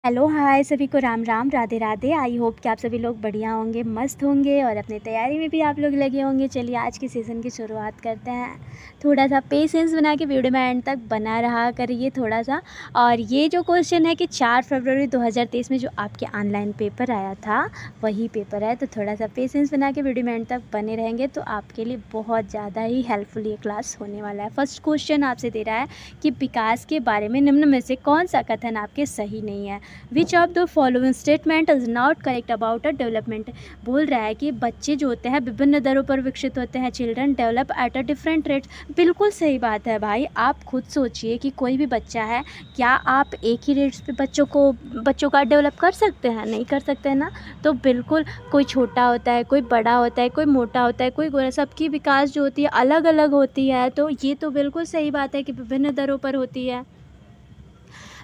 Hello hi सभी को Ram Ram Radhe Radhe. I hope कि आप सभी लोग बढ़िया होंगे, मस्त होंगे और अपनी तैयारी में भी आप लोग लगे होंगे। चलिए आज के सेशन की शुरुआत करते हैं। थोड़ा सा पेशेंस बना के वीडियो में एंड तक बना रहा करिए थोड़ा सा। और ये जो क्वेश्चन है कि 4 फरवरी 2023 में जो आपके ऑनलाइन पेपर आया था वही पेपर है, तो थोड़ा सा पेशेंस बना के वीडियो में एंड तक बने रहेंगे तो आपके लिए बहुत ज़्यादा ही हेल्पफुल ये क्लास होने वाला है। फर्स्ट क्वेश्चन आपसे दे रहा है कि विकास के बारे में निम्न में से कौन सा कथन आपके सही नहीं है। Which of the following statement is not correct about a development. बोल रहा है कि बच्चे जो होते हैं विभिन्न दरों पर विकसित होते हैं। Children develop at a different rates. बिल्कुल सही बात है भाई। आप खुद सोचिए कि कोई भी बच्चा है, क्या आप एक ही रेट्स पे बच्चों का डेवलप कर सकते हैं? नहीं कर सकते हैं ना। तो बिल्कुल कोई छोटा होता है, कोई बड़ा होता है, कोई मोटा होता है, कोई गोरा, सबकी विकास जो होती है अलग अलग होती है। तो ये तो बिल्कुल सही बात है कि विभिन्न दरों पर होती है।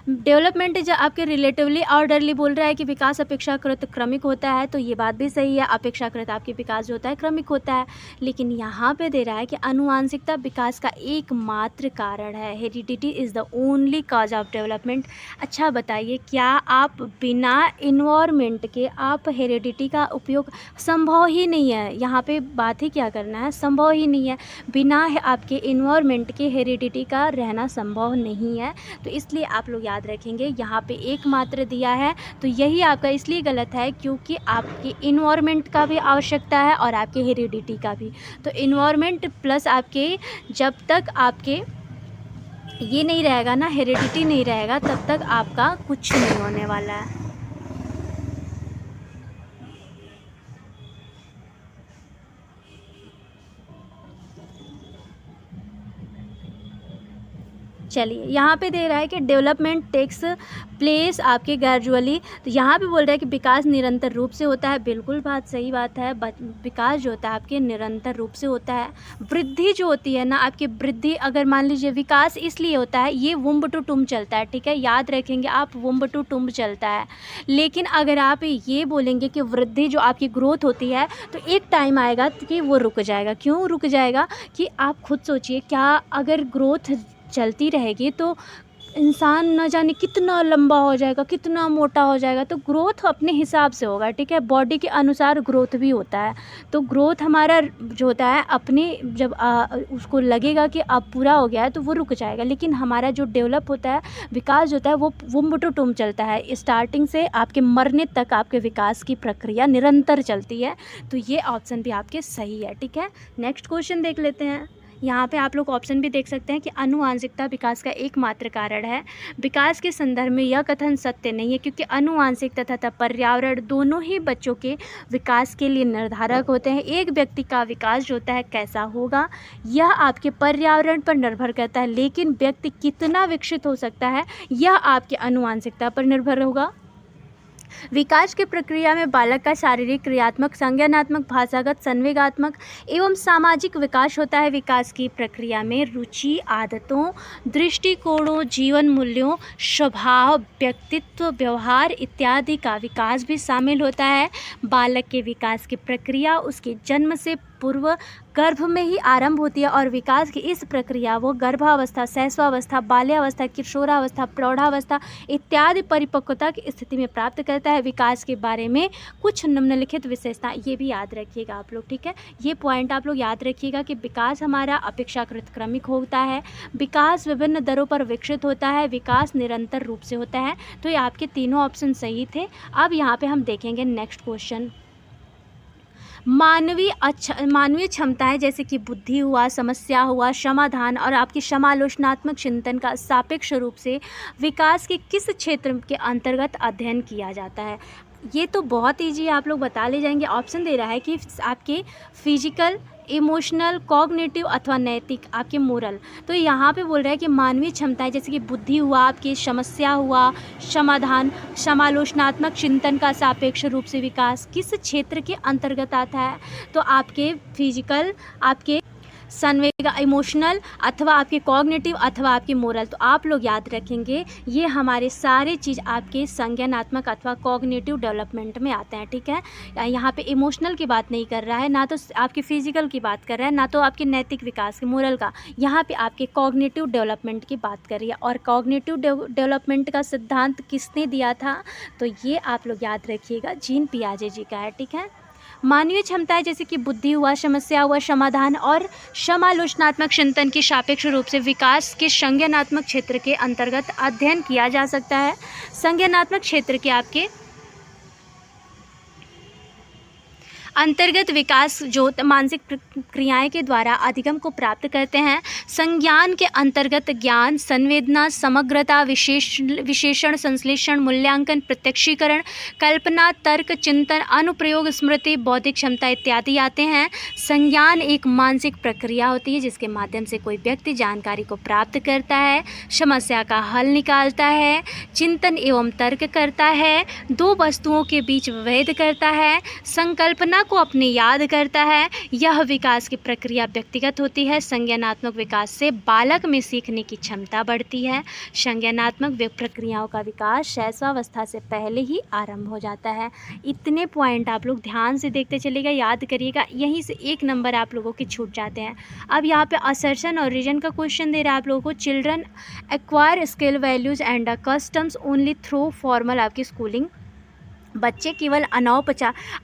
डेवलपमेंट जो आपके रिलेटिवली ऑर्डरली बोल रहा है कि विकास अपेक्षाकृत क्रमिक होता है, तो ये बात भी सही है। अपेक्षाकृत आपके विकास जो होता है क्रमिक होता है। लेकिन यहाँ पे दे रहा है कि आनुवांशिकता विकास का एकमात्र कारण है। Heredity is the only cause of development. अच्छा बताइए, क्या आप बिना इन्वायरमेंट के आप हेरिडिटी का उपयोग संभव ही नहीं है। यहाँ पे बात ही क्या करना है, संभव ही नहीं है। बिना आपके इन्वायरमेंट के हेरिडिटी का रहना संभव नहीं है। तो इसलिए आप लोग याद रखेंगे, यहाँ पे एकमात्र दिया है तो यही आपका इसलिए गलत है क्योंकि आपकी इन्वायरमेंट का भी आवश्यकता है और आपके हेरिडिटी का भी। तो इन्वायरमेंट प्लस आपके, जब तक आपके ये नहीं रहेगा ना, हेरिडिटी नहीं रहेगा, तब तक आपका कुछ नहीं होने वाला है। चलिए यहाँ पे दे रहा है कि डेवलपमेंट टेक्स प्लेस आपके ग्रेजुअली। तो यहाँ पे बोल रहा है कि विकास निरंतर रूप से होता है। बिल्कुल बात सही बात है। विकास जो होता है आपके निरंतर रूप से होता है। वृद्धि जो होती है ना आपकी, वृद्धि अगर मान लीजिए विकास इसलिए होता है, ये वुम्ब टू टुम्ब चलता है, ठीक है, याद रखेंगे आप, वुम्ब टू टुम्ब चलता है। लेकिन अगर आप ये बोलेंगे कि वृद्धि जो आपकी ग्रोथ होती है, तो एक टाइम आएगा कि वो रुक जाएगा। क्यों रुक जाएगा कि आप खुद सोचिए, क्या अगर ग्रोथ चलती रहेगी तो इंसान न जाने कितना लंबा हो जाएगा, कितना मोटा हो जाएगा। तो ग्रोथ अपने हिसाब से होगा, ठीक है, बॉडी के अनुसार ग्रोथ भी होता है। तो ग्रोथ हमारा जो होता है अपने, जब उसको लगेगा कि अब पूरा हो गया है तो वो रुक जाएगा। लेकिन हमारा जो डेवलप होता है, विकास होता है, वो वुम्ब टू टुम्ब चलता है। स्टार्टिंग से आपके मरने तक आपके विकास की प्रक्रिया निरंतर चलती है। तो ये ऑप्शन भी आपके सही है, ठीक है। नेक्स्ट क्वेश्चन देख लेते हैं। यहाँ पे आप लोग ऑप्शन भी देख सकते हैं कि आनुवांशिकता विकास का एकमात्र कारण है। विकास के संदर्भ में यह कथन सत्य नहीं है क्योंकि आनुवांशिक तथा पर्यावरण दोनों ही बच्चों के विकास के लिए निर्धारक होते हैं। एक व्यक्ति का विकास जो होता है कैसा होगा, यह आपके पर्यावरण पर निर्भर करता है, लेकिन व्यक्ति कितना विकसित हो सकता है यह आपकी आनुवांशिकता पर निर्भर होगा। विकास की प्रक्रिया में बालक का शारीरिक, क्रियात्मक, संज्ञानात्मक, भाषागत, संवेगात्मक एवं सामाजिक विकास होता है। विकास की प्रक्रिया में रुचि, आदतों, दृष्टिकोणों, जीवन मूल्यों, स्वभाव, व्यक्तित्व, व्यवहार इत्यादि का विकास भी शामिल होता है। बालक के विकास की प्रक्रिया उसके जन्म से पूर्व गर्भ में ही आरंभ होती है और विकास की इस प्रक्रिया वो गर्भावस्था, शैशवावस्था, बाल्यावस्था, किशोरावस्था, प्रौढ़ावस्था इत्यादि परिपक्वता की स्थिति में प्राप्त करता है। विकास के बारे में कुछ निम्नलिखित विशेषता, ये भी याद रखिएगा आप लोग, ठीक है। ये पॉइंट आप लोग याद रखिएगा कि विकास हमारा अपेक्षाकृत क्रमिक होता है, विकास विभिन्न दरों पर विकसित होता है, विकास निरंतर रूप से होता है। तो ये आपके तीनों ऑप्शन सही थे। अब यहाँ पे हम देखेंगे नेक्स्ट क्वेश्चन। मानवीय क्षमताएं जैसे कि बुद्धि हुआ, समस्या हुआ, समाधान और आपकी समालोचनात्मक चिंतन का सापेक्ष रूप से विकास के किस क्षेत्र के अंतर्गत अध्ययन किया जाता है? ये तो बहुत ईजी, आप लोग बता ले जाएंगे। ऑप्शन दे रहा है कि आपके फिजिकल, इमोशनल, कॉग्निटिव अथवा नैतिक, आपके मोरल। तो यहाँ पे बोल रहा है कि मानवीय क्षमताएं जैसे कि बुद्धि हुआ, आपकी समस्या हुआ, समाधान, समालोचनात्मक चिंतन का सापेक्ष रूप से विकास किस क्षेत्र के अंतर्गत आता है? तो आपके फिजिकल, आपके संवेगा इमोशनल अथवा आपके कॉग्निटिव अथवा आपके मोरल। तो आप लोग याद रखेंगे ये हमारे सारे चीज़ आपके संज्ञानात्मक अथवा कॉग्निटिव डेवलपमेंट में आते हैं, ठीक है। यहाँ पे इमोशनल की बात नहीं कर रहा है, ना तो आपके फिजिकल की बात कर रहा है, ना तो आपके नैतिक विकास के मोरल का, यहाँ पे आपके कॉग्निटिव डेवलपमेंट की बात कर रही है। और कॉग्निटिव डेवलपमेंट का सिद्धांत किसने दिया था, तो ये आप लोग याद रखिएगा, जीन पियाजे जी का है, ठीक है। मानवीय क्षमताएं जैसे कि बुद्धि हुआ, समस्या हुआ समाधान और समालोचनात्मक चिंतन की सापेक्ष रूप से विकास के संज्ञानात्मक क्षेत्र के अंतर्गत अध्ययन किया जा सकता है। संज्ञानात्मक क्षेत्र के आपके अंतर्गत विकास जो मानसिक प्रक्रियाएं के द्वारा अधिगम को प्राप्त करते हैं। संज्ञान के अंतर्गत ज्ञान, संवेदना, समग्रता, विशेषण, संश्लेषण, मूल्यांकन, प्रत्यक्षीकरण, कल्पना, तर्क, चिंतन, अनुप्रयोग, स्मृति, बौद्धिक क्षमता इत्यादि आते हैं। संज्ञान एक मानसिक प्रक्रिया होती है जिसके माध्यम से कोई व्यक्ति जानकारी को प्राप्त करता है, समस्या का हल निकालता है, चिंतन एवं तर्क करता है, दो वस्तुओं के बीच विभेद करता है, संकल्पना को अपने याद करता है। यह विकास की प्रक्रिया व्यक्तिगत होती है। संज्ञानात्मक विकास से बालक में सीखने की क्षमता बढ़ती है। संज्ञानात्मक प्रक्रियाओं का विकास शैशवावस्था से पहले ही आरंभ हो जाता है। इतने पॉइंट आप लोग ध्यान से देखते चलिएगा, याद करिएगा, यहीं से 1 नंबर आप लोगों के छूट जाते हैं। अब यहाँ पे असर्शन और रीजन का क्वेश्चन दे रहा है आप लोगों को। Children acquire skill values and customs only through formal आपकी स्कूलिंग। बच्चे केवल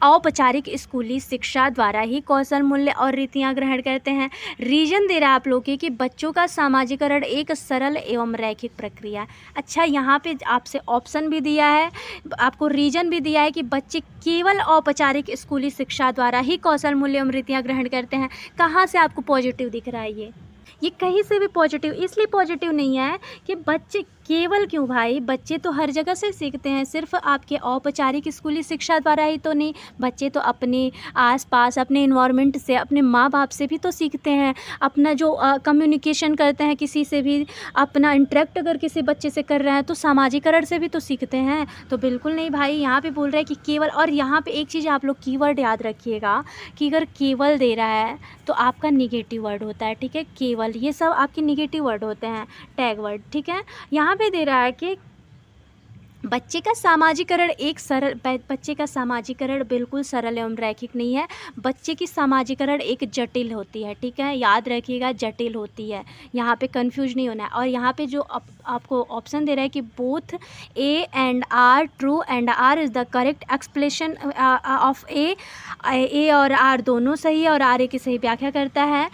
औपचारिक स्कूली शिक्षा द्वारा ही कौशल, मूल्य और रीतियाँ ग्रहण करते हैं। रीजन दे रहा है आप लोगों के कि बच्चों का सामाजिकरण एक सरल एवं रैखिक प्रक्रिया है। अच्छा, यहाँ पे आपसे ऑप्शन भी दिया है, आपको रीजन भी दिया है कि बच्चे केवल औपचारिक स्कूली शिक्षा द्वारा ही कौशल, मूल्य एवं रीतियाँ ग्रहण करते हैं। कहाँ से आपको पॉजिटिव दिख रहा है? ये कहीं से भी पॉजिटिव इसलिए पॉजिटिव नहीं है कि बच्चे केवल क्यों भाई, बच्चे तो हर जगह से सीखते हैं, सिर्फ आपके औपचारिक स्कूली शिक्षा द्वारा ही तो नहीं। बच्चे तो अपने आसपास, अपने इन्वायरमेंट से, अपने माँ बाप से भी तो सीखते हैं। अपना जो कम्युनिकेशन करते हैं किसी से भी, अपना इंटरेक्ट अगर किसी बच्चे से कर रहे हैं तो सामाजिकरण से भी तो सीखते हैं। तो बिल्कुल नहीं भाई, यहाँ पे बोल रहा है कि केवल। और यहाँ पे एक चीज़ आप लोग कीवर्ड याद रखिएगा कि अगर केवल दे रहा है तो आपका निगेटिव वर्ड होता है, ठीक है। केवल, ये सब आपके निगेटिव वर्ड होते हैं, टैग वर्ड, ठीक है। यहाँ पे दे रहा है कि बच्चे का सामाजिकरण बिल्कुल सरल एवं रैखिक नहीं है। बच्चे की सामाजिकरण एक जटिल होती है, ठीक है, याद रखिएगा, जटिल होती है। यहाँ पे कंफ्यूज नहीं होना है। और यहाँ पे जो आपको ऑप्शन दे रहा है कि both A and R true and R is the correct explanation of A और आर दोनों सही है और आर ए की सही व्याख्या करता है।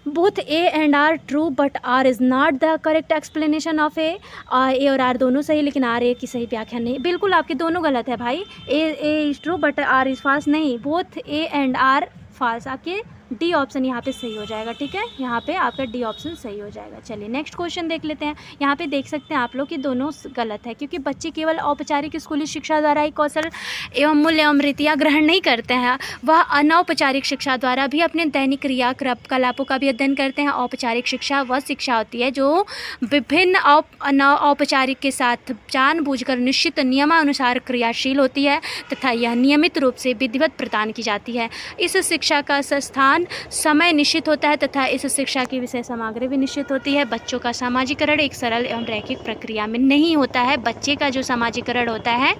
Both A and R true but R is not the correct explanation of A और आर दोनों सही लेकिन आर ए की सही व्याख्या नहीं। बिल्कुल आपके दोनों गलत है भाई। A is true but R is false नहीं, both A and R false. आपके डी ऑप्शन यहाँ पे सही हो जाएगा, ठीक है, यहाँ पे आपका डी ऑप्शन सही हो जाएगा। चलिए नेक्स्ट क्वेश्चन देख लेते हैं। यहाँ पे देख सकते हैं आप लोग कि दोनों गलत है, क्योंकि बच्चे केवल औपचारिक स्कूली शिक्षा द्वारा ही कौशल एवं मूल्य एवं रीतियाँ ग्रहण नहीं करते हैं, वह अनौपचारिक शिक्षा द्वारा भी अपने दैनिक क्रियाकलापों का भी अध्ययन करते हैं। औपचारिक शिक्षा वह शिक्षा होती है जो विभिन्न औपचारिक के साथ जानबूझकर निश्चित नियमानुसार क्रियाशील होती है तथा यह नियमित रूप से विधिवत प्रदान की जाती है। इस शिक्षा का संस्थान समय निश्चित होता है तथा इस शिक्षा की विषय सामग्री भी निश्चित होती है। बच्चों का सामाजिकरण एक सरल एवं रैखिक प्रक्रिया में नहीं होता है। बच्चे का जो सामाजिकरण होता है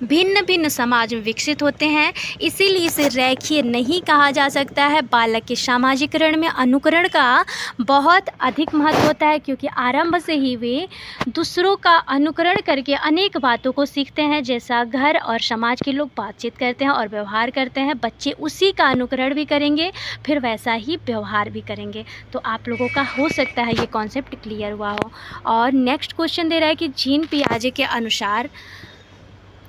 भिन्न भिन्न समाज में विकसित होते हैं, इसीलिए इसे रैखिक नहीं कहा जा सकता है। बालक के सामाजिकरण में अनुकरण का बहुत अधिक महत्व होता है, क्योंकि आरंभ से ही वे दूसरों का अनुकरण करके अनेक बातों को सीखते हैं। जैसा घर और समाज के लोग बातचीत करते हैं और व्यवहार करते हैं, बच्चे उसी का अनुकरण भी करेंगे, फिर वैसा ही व्यवहार भी करेंगे। तो आप लोगों का हो सकता है ये कॉन्सेप्ट क्लियर हुआ हो। और नेक्स्ट क्वेश्चन दे रहा है कि जीन पियाजे के अनुसार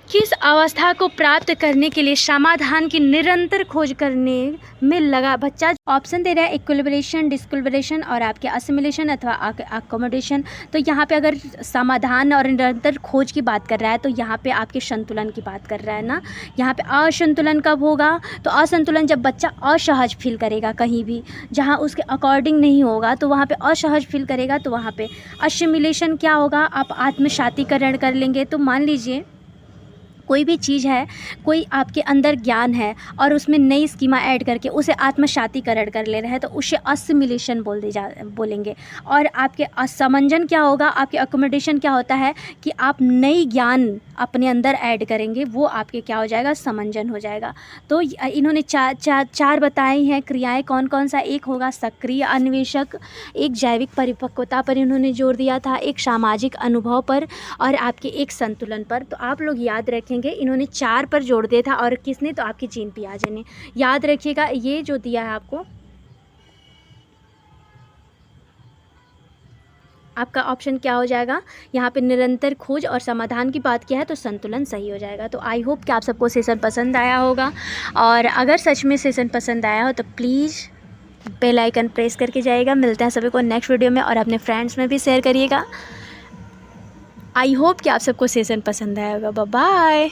किस अवस्था को प्राप्त करने के लिए समाधान की निरंतर खोज करने में लगा बच्चा? ऑप्शन दे रहा है इक्विलिब्रेशन, डिस्क्विलिब्रेशन और आपके असिमिलेशन अथवा अकोमोडेशन। तो यहाँ पे अगर समाधान और निरंतर खोज की बात कर रहा है तो यहाँ पे आपके संतुलन की बात कर रहा है ना। यहाँ पे असंतुलन कब होगा? तो असंतुलन जब बच्चा असहज फील करेगा, कहीं भी जहाँ उसके अकॉर्डिंग नहीं होगा तो वहाँ पे असहज फील करेगा, तो वहाँ पे असिमिलेशन क्या होगा? आप आत्मसातीकरण कर लेंगे। तो मान लीजिए कोई भी चीज़ है, कोई आपके अंदर ज्ञान है और उसमें नई स्कीमा ऐड करके उसे आत्मसातीकरण कर ले रहे हैं तो उसे असिमिलेशन बोलेंगे। और आपके असमंजन क्या होगा, आपके अकोमोडेशन क्या होता है कि आप नई ज्ञान अपने अंदर ऐड करेंगे, वो आपके क्या हो जाएगा, समंजन हो जाएगा। तो इन्होंने चार बताई हैं क्रियाएं, कौन कौन सा, एक होगा सक्रिय अन्वेषक, एक जैविक परिपक्वता पर इन्होंने जोर दिया था, एक सामाजिक अनुभव पर और आपके एक संतुलन पर। तो आप लोग याद रखेंगे, इन्होंने 4 पर जोड़ दिया था और किसने, तो आपकी जीन पियाजे ने। याद रखिएगा ये जो दिया है आपको, आपका ऑप्शन क्या हो जाएगा, यहाँ पे निरंतर खोज और समाधान की बात किया है तो संतुलन सही हो जाएगा। तो आई होप कि आप सबको सेशन पसंद आया होगा, और अगर सच में सेशन पसंद आया हो तो प्लीज़ बेल आइकन प्रेस करके जाइएगा। मिलते हैं सभी को नेक्स्ट वीडियो में, और अपने फ्रेंड्स में भी शेयर करिएगा। आई होप कि आप सबको सेशन पसंद आया होगा। Bye bye.